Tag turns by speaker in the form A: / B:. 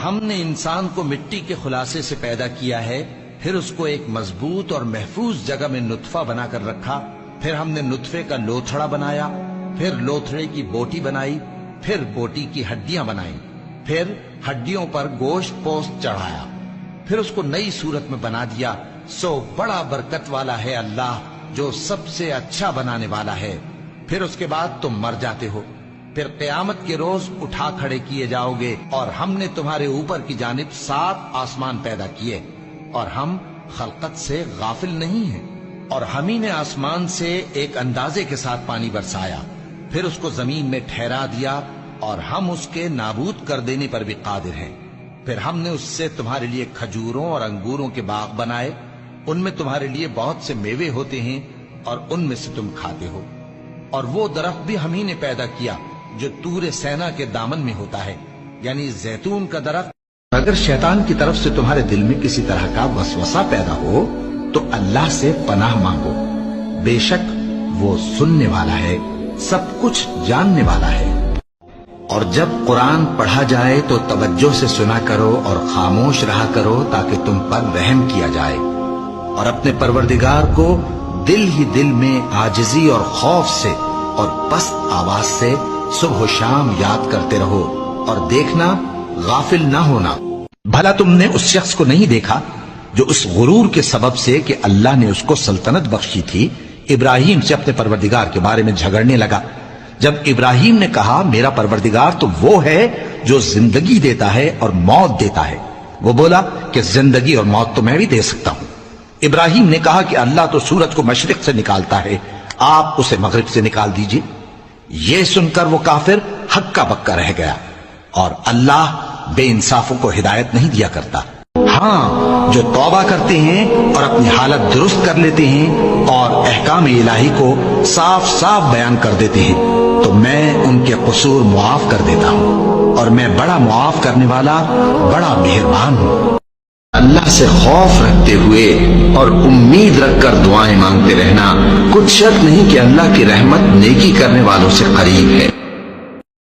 A: ہم نے انسان کو مٹی کے خلاصے سے پیدا کیا ہے، پھر اس کو ایک مضبوط اور محفوظ جگہ میں نطفہ بنا کر رکھا، پھر ہم نے نطفے کا لوتھڑا بنایا، پھر لوتھڑے کی بوٹی بنائی، پھر بوٹی کی ہڈیاں بنائیں، پھر ہڈیوں پر گوشت پوست چڑھایا، پھر اس کو نئی صورت میں بنا دیا۔ سو بڑا برکت والا ہے اللہ، جو سب سے اچھا بنانے والا ہے۔ پھر اس کے بعد تم مر جاتے ہو، پھر قیامت کے روز اٹھا کھڑے کیے جاؤ گے، اور ہم نے تمہارے اوپر کی جانب 7 آسمان پیدا کیے، اور ہم خلقت سے غافل نہیں ہیں۔ اور ہم ہی نے آسمان سے ایک اندازے کے ساتھ پانی برسایا، پھر اس کو زمین میں ٹھہرا دیا، اور ہم اس کے نابود کر دینے پر بھی قادر ہیں۔ پھر ہم نے اس سے تمہارے لیے کھجوروں اور انگوروں کے باغ بنائے، ان میں تمہارے لیے بہت سے میوے ہوتے ہیں، اور ان میں سے تم کھاتے ہو۔ اور وہ درخت بھی ہم ہی نے پیدا کیا جو طور سینا کے دامن میں ہوتا ہے، یعنی زیتون کا درخت۔ اگر شیطان کی طرف سے تمہارے دل میں کسی طرح کا وسوسہ پیدا ہو تو اللہ سے پناہ مانگو، بے شک وہ سننے والا ہے، سب کچھ جاننے والا ہے۔ اور جب قرآن پڑھا جائے تو توجہ سے سنا کرو اور خاموش رہا کرو تاکہ تم پر رحم کیا جائے، اور اپنے پروردگار کو دل ہی دل میں عاجزی اور خوف سے اور پست آواز سے صبح و شام یاد کرتے رہو، اور دیکھنا غافل نہ ہونا۔ بھلا تم نے اس شخص کو نہیں دیکھا جو اس غرور کے سبب سے کہ اللہ نے اس کو سلطنت بخشی تھی، ابراہیم سے اپنے پروردگار کے بارے میں جھگڑنے لگا؟ جب ابراہیم نے کہا میرا پروردگار تو وہ ہے جو زندگی دیتا ہے اور موت دیتا ہے، وہ بولا کہ زندگی اور موت تو میں بھی دے سکتا ہوں۔ ابراہیم نے کہا کہ اللہ تو سورج کو مشرق سے نکالتا ہے، آپ اسے مغرب سے نکال دیجئے۔ یہ سن کر وہ کافر ہکا بکا رہ گیا، اور اللہ بے انصافوں کو ہدایت نہیں دیا کرتا۔ ہاں، جو توبہ کرتے ہیں اور اپنی حالت درست کر لیتے ہیں اور احکام الہی کو صاف صاف بیان کر دیتے ہیں تو میں ان کے قصور معاف کر دیتا ہوں، اور میں بڑا معاف کرنے والا، بڑا مہربان ہوں۔ اللہ سے خوف رکھتے ہوئے اور امید رکھ کر دعائیں مانگتے رہنا، کچھ شک نہیں کہ اللہ کی رحمت نیکی کرنے والوں سے قریب ہے۔